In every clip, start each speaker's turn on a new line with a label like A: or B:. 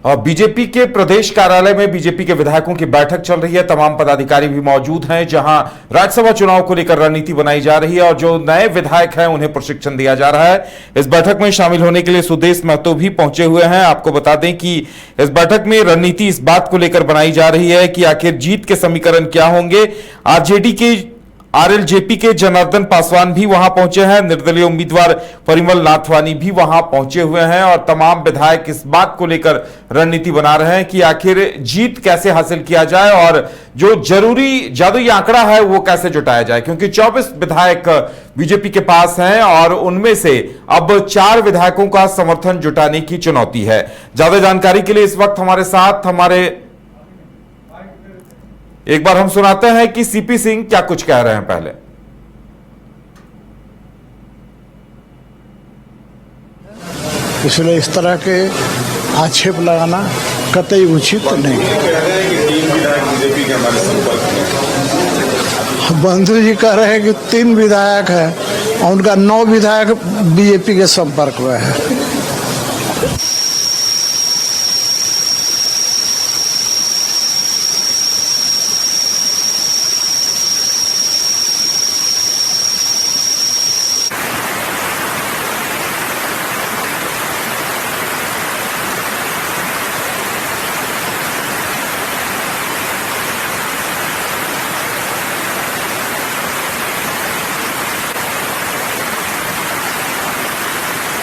A: BJP के प्रदेश कार्यालय में बीजेपी के विधायकों की बैठक चल रही है। तमाम पदाधिकारी भी मौजूद हैं, जहां राज्यसभा चुनाव को लेकर रणनीति बनाई जा रही है और जो नए विधायक हैं उन्हें प्रशिक्षण दिया जा रहा है। इस बैठक में शामिल होने के लिए सुदेश महतो भी पहुंचे हुए हैं। आपको बता दें कि इस बैठक में रणनीति इस बात को लेकर बनाई जा रही है कि आखिर जीत के समीकरण क्या होंगे। आरजेडी के आरएलजेपी के जनार्दन पासवान भी वहां पहुंचे हैं, निर्दलीय उम्मीदवार परिमल नाथवानी भी वहां पहुंचे हुए हैं और तमाम विधायक इस बात को लेकर रणनीति बना रहे हैं कि आखिर जीत कैसे हासिल किया जाए और जो जरूरी जादुई आंकड़ा है वो कैसे जुटाया जाए, क्योंकि 24 विधायक बीजेपी के पास हैं और उनमें से अब 4 विधायकों का समर्थन जुटाने की चुनौती है। ज्यादा जानकारी के लिए इस वक्त हमारे साथ एक बार हम सुनाते हैं कि सीपी सिंह क्या कुछ कह रहे हैं। पहले
B: इसलिए इस तरह के आक्षेप लगाना कतई उचित नहीं। बंधु जी कह रहे हैं कि 3 विधायक हैं और उनका 9 विधायक बीजेपी के संपर्क में है।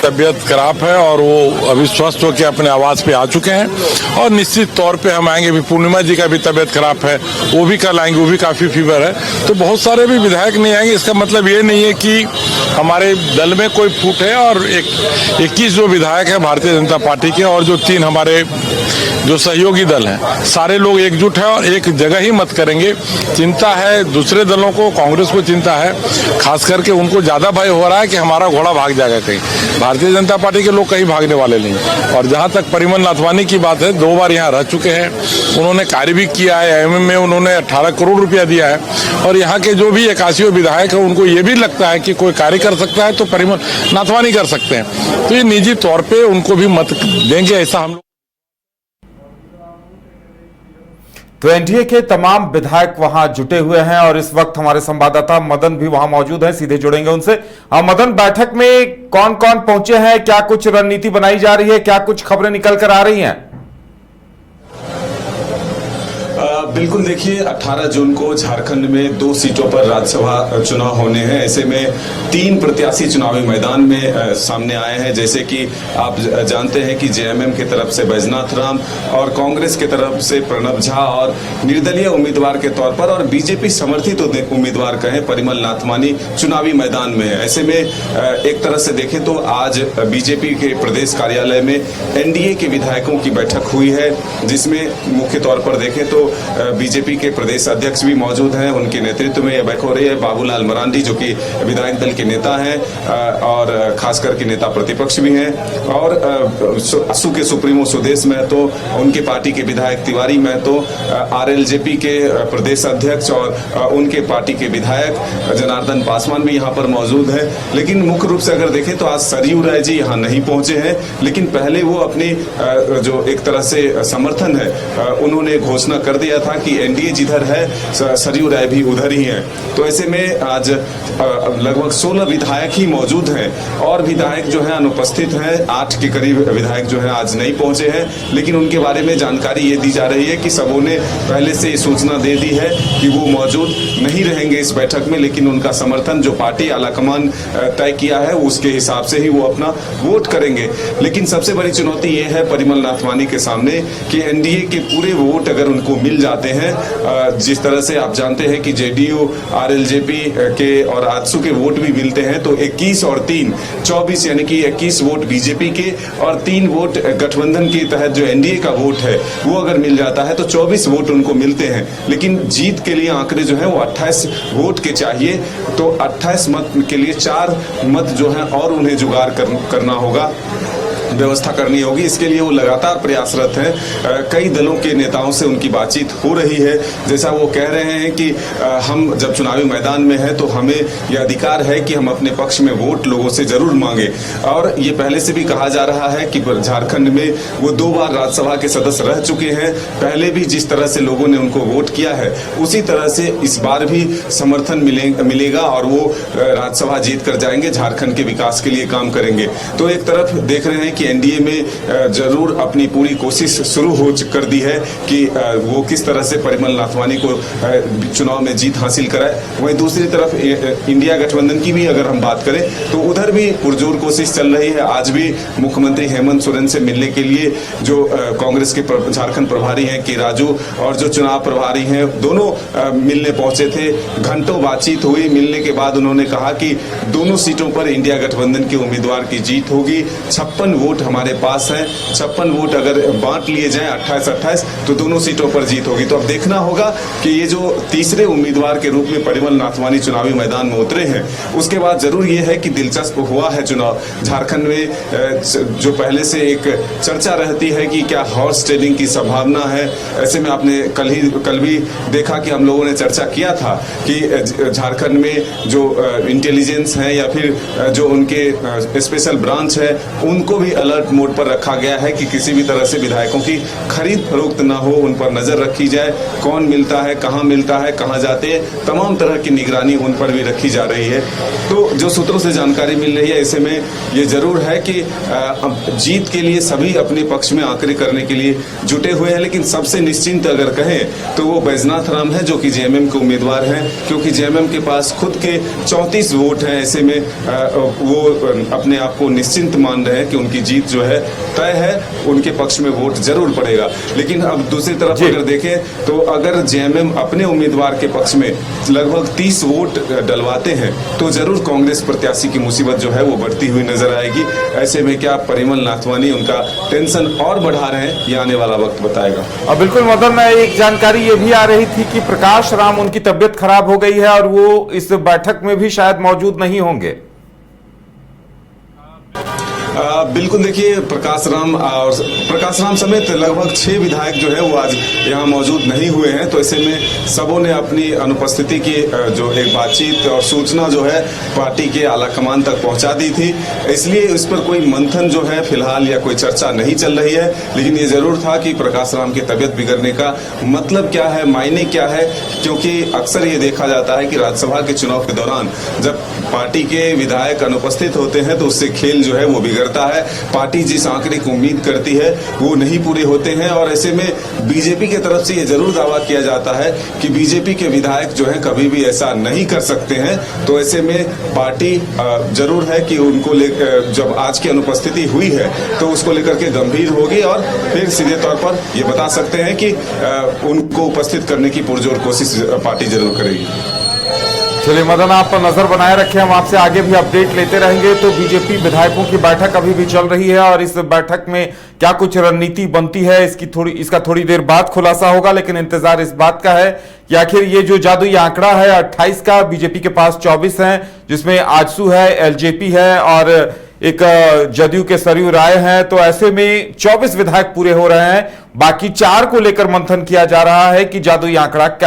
C: तबीयत खराब है और वो अभी स्वस्थ होकर अपने आवास पे आ चुके हैं और निश्चित तौर पे हम आएंगे। भी पूर्णिमा जी का भी तबीयत खराब है, वो भी कल आएंगे, वो भी काफी फीवर है। तो बहुत सारे भी विधायक नहीं आएंगे। इसका मतलब ये नहीं है कि हमारे दल में कोई फूट है। और 21 जो विधायक है भारतीय जनता पार्टी के और जो 3 हमारे जो सहयोगी दल हैं, सारे लोग एकजुट है और एक जगह ही मत करेंगे। चिंता है दूसरे दलों को, कांग्रेस को चिंता है, खास करके उनको ज्यादा भय हो रहा है कि हमारा घोड़ा भाग जाएगा कहीं। भारतीय जनता पार्टी के लोग कहीं भागने वाले नहीं। और जहां तक परिमल नाथवानी की बात है, 2 बार यहाँ रह चुके हैं, उन्होंने कार्य भी किया है। एमएम में उन्होंने 18 करोड़ रुपया दिया है और यहाँ के जो भी 81 विधायक है उनको ये भी लगता है कि कोई कार्य कर सकता है तो परिमल नाथवानी कर सकते हैं। तो ये निजी तौर पर उनको भी मत देंगे, ऐसा हम लोग।
A: तो एनडीए के तमाम विधायक वहां जुटे हुए हैं और इस वक्त हमारे संवाददाता मदन भी वहां मौजूद हैं, सीधे जुड़ेंगे उनसे। मदन, बैठक में कौन कौन पहुंचे हैं, क्या कुछ रणनीति बनाई जा रही है, क्या कुछ खबरें निकल कर आ रही हैं?
D: बिल्कुल, देखिए 18 जून को झारखंड में 2 सीटों पर राज्यसभा चुनाव होने हैं। ऐसे में 3 प्रत्याशी चुनावी मैदान में सामने आए हैं। जैसे कि आप जानते हैं कि जेएमएम की तरफ से बैजनाथ राम और कांग्रेस की तरफ से प्रणब झा और निर्दलीय उम्मीदवार के तौर पर और बीजेपी समर्थित उम्मीदवार कहें परिमल नाथवानी चुनावी मैदान में है। ऐसे में एक तरह से देखें तो आज बीजेपी के प्रदेश कार्यालय में एनडीए के विधायकों की बैठक हुई है, जिसमें मुख्य तौर पर देखें तो बीजेपी के प्रदेश अध्यक्ष भी मौजूद हैं। उनके नेतृत्व में यह बैठक हो रही है। बाबूलाल मरांडी जो कि विधायक दल के नेता हैं और खासकर के नेता प्रतिपक्ष भी हैं, और असू के सुप्रीमो सुदेश महतो, उनके पार्टी के विधायक तिवारी महतो, आरएलजेपी के प्रदेश अध्यक्ष और उनके पार्टी के विधायक जनार्दन पासवान भी यहाँ पर मौजूद है। लेकिन मुख्य रूप से अगर देखें तो आज सरयू राय जी यहाँ नहीं पहुंचे हैं, लेकिन पहले वो अपनी जो एक तरह से समर्थन है उन्होंने घोषणा कर दिया था कि एनडीए जिधर है सरयू राय भी उधर ही है। तो ऐसे में आज लगभग 16 विधायक ही मौजूद हैं और विधायक जो है अनुपस्थित हैं। 8 के करीब विधायक जो है आज नहीं पहुंचे हैं, लेकिन उनके बारे में जानकारी ये दी जा रही है कि सबों ने पहले से सूचना दे दी है कि वो मौजूद नहीं रहेंगे इस बैठक में, लेकिन उनका समर्थन जो पार्टी आलाकमान तय किया है उसके हिसाब से ही वो अपना वोट करेंगे। लेकिन सबसे बड़ी चुनौती ये है परिमल नाथवानी के सामने कि एनडीए के पूरे वोट अगर उनको मिल जाते हैं, जिस तरह से आप जानते हैं कि जेडीयू आरएलजेपी के और आजसू के वोट भी मिलते हैं, तो 21 और 3 24 यानी कि 21 वोट बीजेपी के और 3 वोट गठबंधन के तहत जो एनडीए का वोट है वो अगर मिल जाता है तो 24 वोट उनको मिलते हैं। लेकिन जीत के लिए आंकड़े जो है वो 28 वोट के चाहिए, तो 28 मत के लिए 4 मत जो है और उन्हें जुगाड़ करना होगा। व्यवस्था करनी होगी। इसके लिए वो लगातार प्रयासरत हैं। कई दलों के नेताओं से उनकी बातचीत हो रही है। जैसा वो कह रहे हैं कि हम जब चुनावी मैदान में हैं तो हमें यह अधिकार है कि हम अपने पक्ष में वोट लोगों से जरूर मांगे। और ये पहले से भी कहा जा रहा है कि झारखंड में वो 2 बार राज्यसभा के सदस्य रह चुके हैं। पहले भी जिस तरह से लोगों ने उनको वोट किया है उसी तरह से इस बार भी समर्थन मिलेगा और वो राज्यसभा जीत कर जाएंगे, झारखंड के विकास के लिए काम करेंगे। तो एक तरफ देख रहे हैं कि एनडीए में जरूर अपनी पूरी कोशिश शुरू हो कर दी है कि वो किस तरह से परिमल नाथवानी को चुनाव में जीत हासिल कराए। वहीं दूसरी तरफ इंडिया गठबंधन की भी अगर हम बात करें तो उधर भी पुरजोर कोशिश चल रही है। आज भी मुख्यमंत्री हेमंत सोरेन से मिलने के लिए जो कांग्रेस के झारखंड प्रभारी हैं के राजू और जो चुनाव प्रभारी हैं दोनों मिलने पहुंचे थे। घंटों बातचीत हुई। मिलने के बाद उन्होंने कहा कि दोनों सीटों पर इंडिया गठबंधन के उम्मीदवार की जीत होगी। 56 वोट हमारे पास हैं। 56 वोट अगर बांट लिए जाएं 28-28 तो दोनों सीटों पर जीत होगी। तो अब देखना होगा कि ये जो तीसरे उम्मीदवार के रूप में परिमल नाथवानी चुनावी मैदान में उतरे हैं उसके बाद जरूर ये है कि दिलचस्प हुआ है चुनाव। झारखंड में जो पहले से एक चर्चा रहती है कि क्या हॉर्स ट्रेडिंग की संभावना है। ऐसे में आपने कल भी देखा कि हम लोगों ने चर्चा किया था कि झारखंड में जो इंटेलिजेंस है या फिर जो उनके स्पेशल ब्रांच है उनको भी अलर्ट मोड पर रखा गया है कि किसी भी तरह से विधायकों की खरीद फरोख्त ना हो, उन पर नजर रखी जाए। कौन मिलता है, कहाँ जाते हैं, तमाम तरह की निगरानी उन पर भी रखी जा रही है। तो जो सूत्रों से जानकारी मिल रही है ऐसे में ये जरूर है कि जीत के लिए सभी अपने पक्ष में आंकड़े करने के लिए जुटे हुए हैं। लेकिन सबसे निश्चिंत अगर कहें तो वो बैजनाथ राम है जो कि जेएमएम के उम्मीदवार हैं, क्योंकि जेएमएम के पास खुद के 34 वोट हैं। ऐसे में वो अपने आप को निश्चिंत मान रहे हैं कि उनकी जीत जो है तय है, उनके पक्ष में वोट जरूर पड़ेगा। लेकिन अब दूसरी तरफ अगर देखें तो अगर जेएमएम अपने उम्मीदवार के पक्ष में लगभग 30 वोट डलवाते हैं तो जरूर कांग्रेस प्रत्याशी की मुसीबत जो है वो बढ़ती हुई नजर आएगी। ऐसे में क्या परिमल नाथवानी उनका टेंशन और बढ़ा रहे हैं, ये आने वाला वक्त बताएगा।
A: अब बिल्कुल मदन, एक जानकारी ये भी आ रही थी कि प्रकाश राम उनकी तबीयत खराब हो गई है और वो इस बैठक में भी शायद मौजूद नहीं होंगे।
D: बिल्कुल, देखिए प्रकाश राम समेत लगभग 6 विधायक जो है वो आज यहाँ मौजूद नहीं हुए हैं। तो ऐसे में सबों ने अपनी अनुपस्थिति की जो एक बातचीत और सूचना जो है पार्टी के आलाकमान तक पहुंचा दी थी। इसलिए इस पर कोई मंथन जो है फिलहाल या कोई चर्चा नहीं चल रही है। लेकिन ये जरूर था कि प्रकाश राम की तबीयत बिगड़ने का मतलब क्या है, मायने क्या है, क्योंकि अक्सर ये देखा जाता है कि राज्यसभा के चुनाव के दौरान जब पार्टी के विधायक अनुपस्थित होते हैं तो उससे खेल जो है वो बिगड़ता है। पार्टी जिस आंकड़े की उम्मीद करती है वो नहीं पूरे होते हैं। और ऐसे में बीजेपी की तरफ से ये जरूर दावा किया जाता है कि बीजेपी के विधायक जो हैं कभी भी ऐसा नहीं कर सकते हैं। तो ऐसे में पार्टी जरूर है कि उनको जब आज की अनुपस्थिति हुई है तो उसको लेकर के गंभीर होगी और फिर सीधे तौर पर ये बता सकते हैं कि उनको उपस्थित करने की पुरजोर कोशिश पार्टी जरूर करेगी।
A: चलिए मदन, आप पर नजर बनाए रखें, हम आपसे आगे भी अपडेट लेते रहेंगे। तो बीजेपी विधायकों की बैठक अभी भी चल रही है और इस बैठक में क्या कुछ रणनीति बनती है इसका थोड़ी देर बाद खुलासा होगा। लेकिन इंतजार इस बात का है कि आखिर ये जो जादुई आंकड़ा है 28 का, बीजेपी के पास 24 हैं, जिसमें आजसू है, एलजेपी है और एक जदयू के सरयू राय हैं। तो ऐसे में 24 विधायक पूरे हो रहे हैं, बाकी 4 को लेकर मंथन किया जा रहा है कि जादुई आंकड़ा